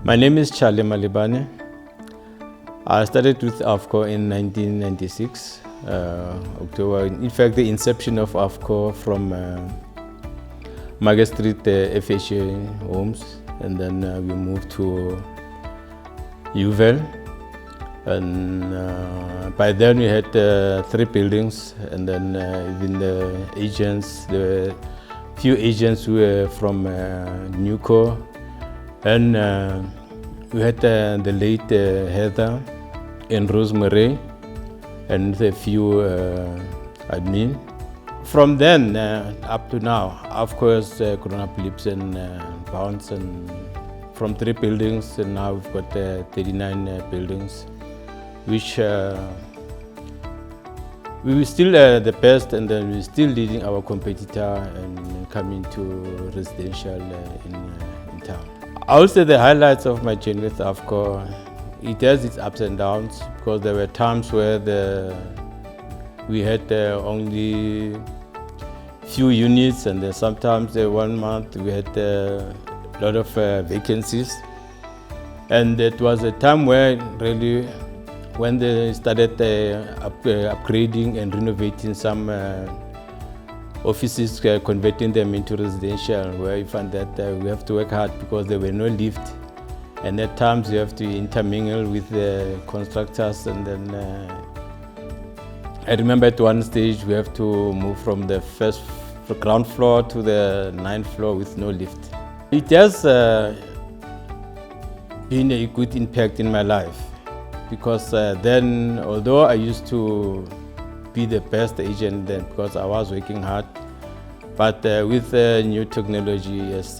My name is Charlie Malibane. I started with AFHCO in 1996, October. In fact, the inception of AFHCO from Market Street AFHCO homes, and then we moved to UVL. And by then we had 3 buildings, and then even the agents, the few agents who were from Newco, and we had the late Heather and Rosemary, and a few admin. From then up to now, of course, grown up leaps and bounds, and from 3 buildings, and now we've got 39 buildings, which we were still the best, and then we're still leading our competitor and coming to residential in town. I would say the highlights of my journey with AFHCO, it has its ups and downs, because there were times where we had only few units, and then sometimes 1 month we had a lot of vacancies. And it was a time where really, when they started upgrading and renovating some offices, converting them into residential, where you find that we have to work hard because there were no lift. And at times you have to intermingle with the constructors, and then I remember at one stage we have to move from the ground floor to the 9th floor with no lift. It has been a good impact in my life, because then, although I used to be the best agent then, because I was working hard, but with new technology, yes,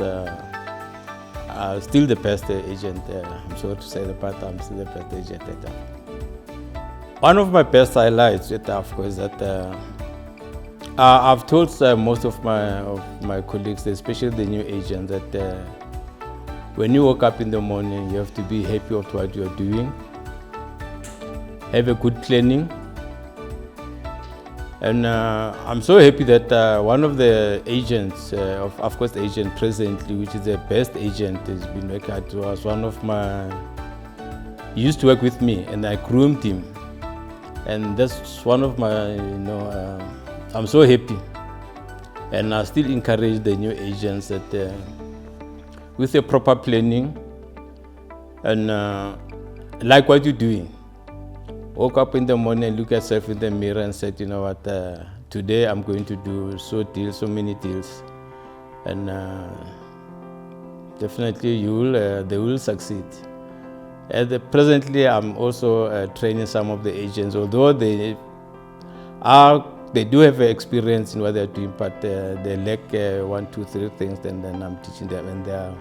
still the best agent. I'm sorry to say that, but I'm still the best agent at AFHCO. One of my best highlights at AFHCO is that I've told most of my colleagues, especially the new agents, that when you wake up in the morning, you have to be happy with what you're doing, have a good cleaning. And I'm so happy that one of the agents, of AFHCO's agent presently, which is the best agent, has been working hard, was one of he used to work with me, and I groomed him. And that's one of my, I'm so happy. And I still encourage the new agents that with a proper planning, and like what you're doing, woke up in the morning, look at yourself in the mirror and said, you know what, today I'm going to do so many deals. And definitely they will succeed. Presently, I'm also training some of the agents, although they do have experience in what they're doing, but they lack 1, 2, 3 things, and then I'm teaching them, and they're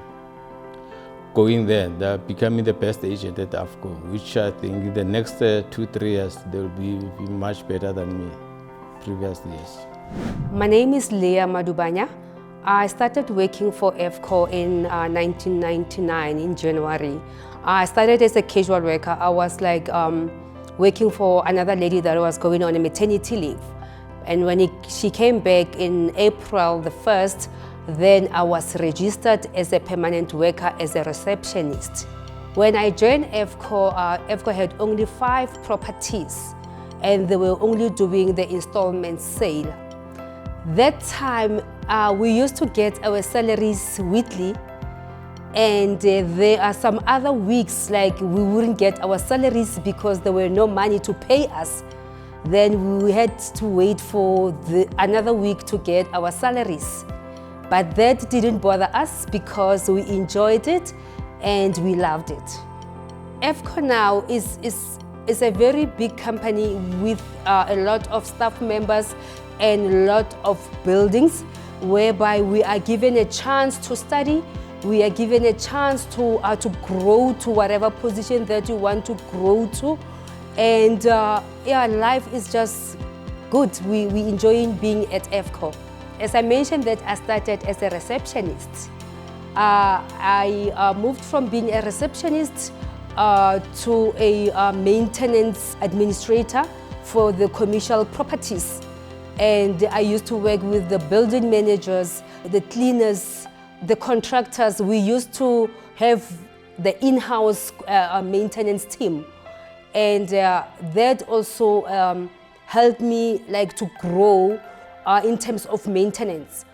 going there. They're becoming the best agent at AFHCO, which I think in the next 2, 3 years, they'll be much better than me previous years. My name is Leah Madubanya. I started working for AFHCO in 1999 in January. I started as a casual worker. I was like working for another lady that was going on a maternity leave. And when she came back in April the 1st, then I was registered as a permanent worker as a receptionist. When I joined AFHCO, AFHCO had only 5 properties, and they were only doing the installment sale. That time, we used to get our salaries weekly, and there are some other weeks like we wouldn't get our salaries because there were no money to pay us. Then we had to wait for another week to get our salaries. But that didn't bother us because we enjoyed it and we loved it. AFHCO now is a very big company with a lot of staff members and a lot of buildings, whereby we are given a chance to study, we are given a chance to grow to whatever position that you want to grow to. And yeah, life is just good. We enjoy being at AFHCO. As I mentioned that I started as a receptionist. I moved from being a receptionist to a maintenance administrator for the commercial properties. And I used to work with the building managers, the cleaners, the contractors. We used to have the in-house maintenance team. And that also helped me like to grow in terms of maintenance.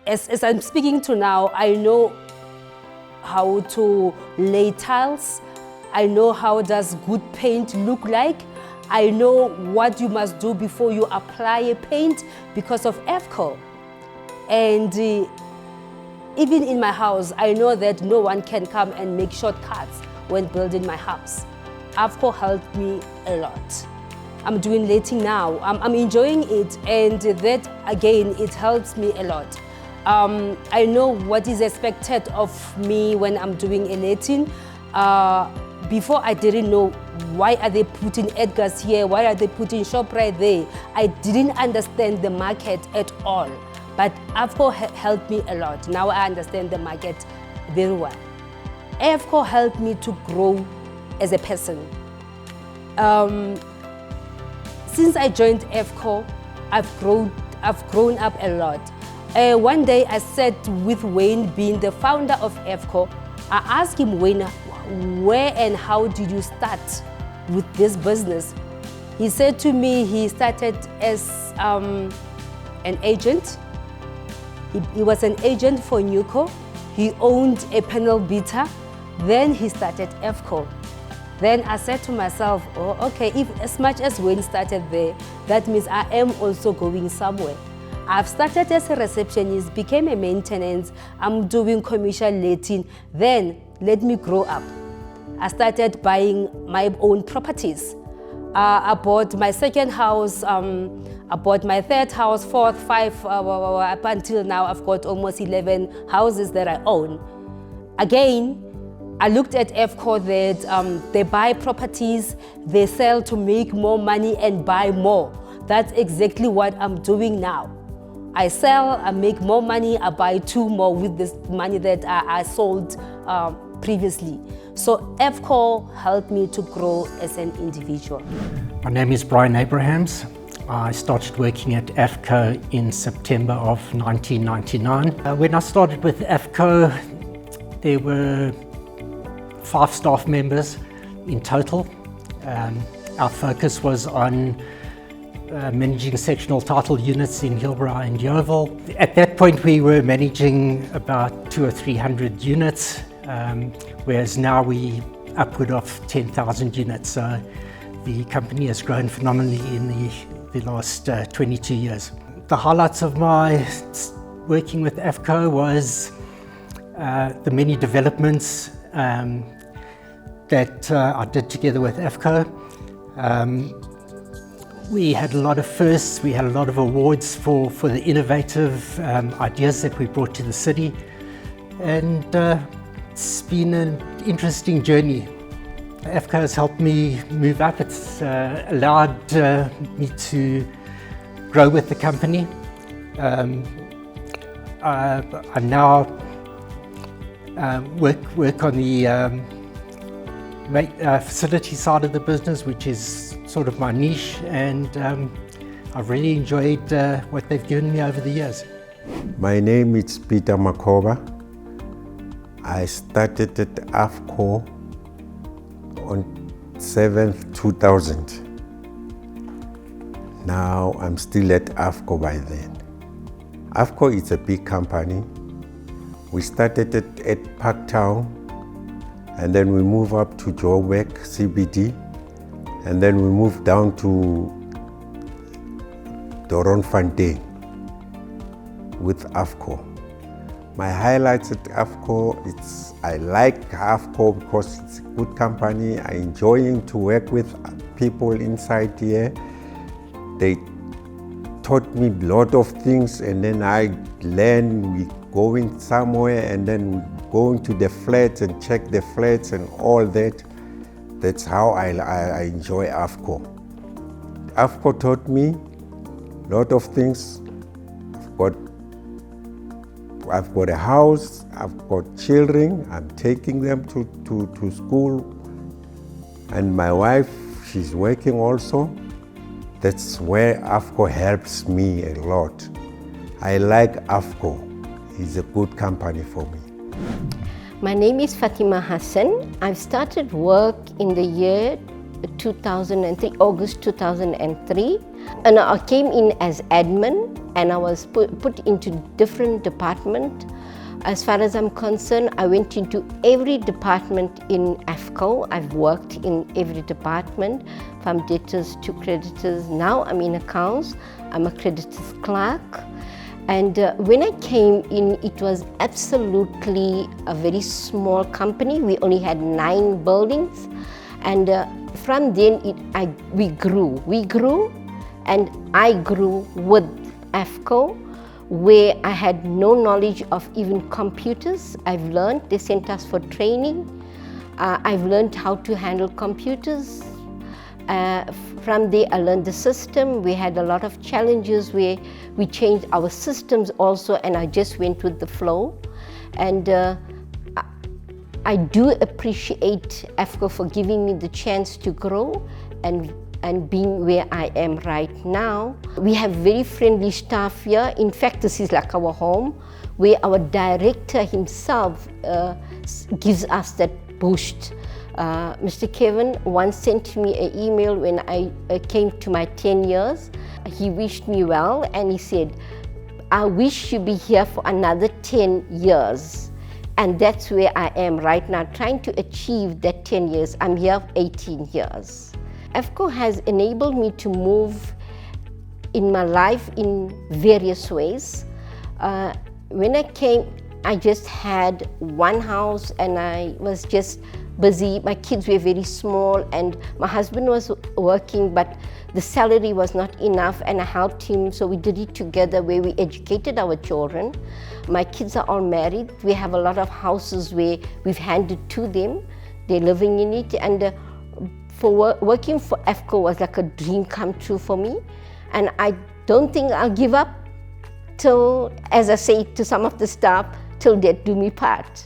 As I'm speaking to now, I know how to lay tiles. I know how does good paint look like. I know what you must do before you apply a paint because of AFHCO. And even in my house, I know that no one can come and make shortcuts when building my house. AFHCO helped me a lot. I'm doing letting now. I'm enjoying it, and that again, it helps me a lot. I know what is expected of me when I'm doing a letting. Before I didn't know why are they putting Edgar's here, why are they putting ShopRite there. I didn't understand the market at all, but AFHCO helped me a lot. Now I understand the market very well. AFHCO helped me to grow as a person. Since I joined AFHCO, I've grown up a lot. One day I sat with Wayne, being the founder of AFHCO. I asked him, Wayne, where and how did you start with this business? He said to me he started as an agent. He was an agent for Mccobber. He owned a panel beater. Then he started AFHCO. Then I said to myself, oh, okay, if as much as Wayne started there, that means I am also going somewhere. I've started as a receptionist, became a maintenance, I'm doing commercial letting, then let me grow up. I started buying my own properties. I bought my second house, I bought my third house, fourth, five, up until now I've got almost 11 houses that I own. Again, I looked at AFHCO that they buy properties, they sell to make more money and buy more. That's exactly what I'm doing now. I sell, I make more money, I buy two more with this money that I sold previously. So AFHCO helped me to grow as an individual. My name is Brian Abrahams. I started working at AFHCO in September of 1999. When I started with AFHCO, there were 5 staff members in total. Our focus was on managing sectional title units in Hillbrow and Yeovil. At that point we were managing about 200 or 300 units, whereas now we upward of 10,000 units. So the company has grown phenomenally in the last 22 years. The highlights of my working with AFHCO was the many developments that I did together with AFHCO. We had a lot of firsts, we had a lot of awards for the innovative ideas that we brought to the city, and it's been an interesting journey. AFHCO has helped me move up. It's allowed me to grow with the company. I now work on the facility side of the business, which is sort of my niche, and I've really enjoyed what they've given me over the years. My name is Peter Mccobber. I started at AFHCO on 7th, 2000. Now I'm still at AFHCO by then. AFHCO is a big company. We started at Parktown, and then we moved up to Joburg, CBD, and then we moved down to Doornfontein with AFHCO. My highlights at AFHCO, I like AFHCO because it's a good company. I enjoy to work with people inside here. They taught me a lot of things, and then I learned. We going somewhere and then going to the flats and check the flats and all that. That's how I enjoy AFHCO. AFHCO taught me a lot of things. I've got a house, I've got children, I'm taking them to school, and my wife, she's working also. That's where AFHCO helps me a lot. I like AFHCO. It's a good company for me. My name is Fatima Hassan. I've started work in the year 2003, August 2003. And I came in as admin and I was put into different departments. As far as I'm concerned, I went into every department in AFHCO. I've worked in every department, from debtors to creditors. Now I'm in accounts. I'm a creditors clerk. And when I came in, it was absolutely a very small company. We only had 9 buildings. And from then, we grew, and I grew with AFHCO, where I had no knowledge of even computers. I've learned, they sent us for training. I've learned how to handle computers. From there, I learned the system. We had a lot of challenges where we changed our systems also, and I just went with the flow. And I do appreciate AFHCO for giving me the chance to grow and being where I am right now. We have very friendly staff here. In fact, this is like our home, where our director himself gives us that boost. Mr. Kevin once sent me an email when I came to my 10 years. He wished me well and he said, I wish you be here for another 10 years. And that's where I am right now, trying to achieve that 10 years. I'm here 18 years. AFHCO has enabled me to move in my life in various ways. When I came, I just had one house and I was just busy. My kids were very small and my husband was working, but the salary was not enough, and I helped him, so we did it together where we educated our children. My kids are all married. We have a lot of houses where we've handed to them. They're living in it, and working for AFHCO was like a dream come true for me, and I don't think I'll give up till, as I say to some of the staff, till death do me part.